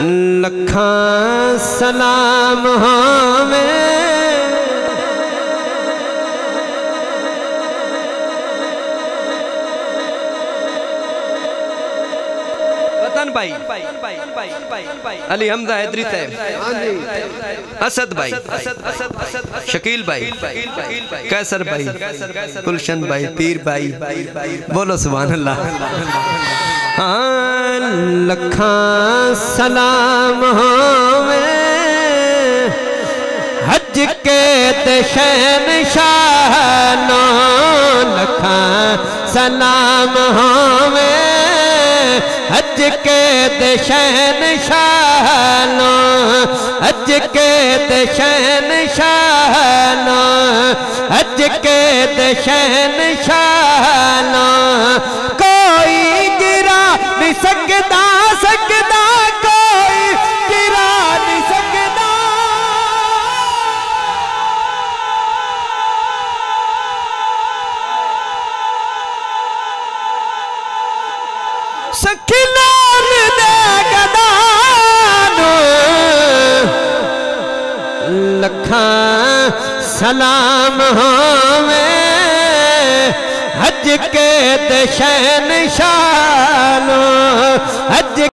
लखा सलाम होवे वतन भाई अली हमजा हैदरी साहब, असद भाई, शकील भाई, कैसर भाई, गुलशन भाई, पीर भाई, बोलो सुभान अल्लाह। हाँ लखा सलाम होवे हज के शहनशाह, लखा सलाम होवे हज के शहनशाह, हज के शहनशाह, हज के शहनशाह। कोई गिरा नहीं सकदा, सकदा कोई गिरा नहीं सकदा। सखीनान दे गदानो लखा सलाम होवे हज के शहनशाह, हज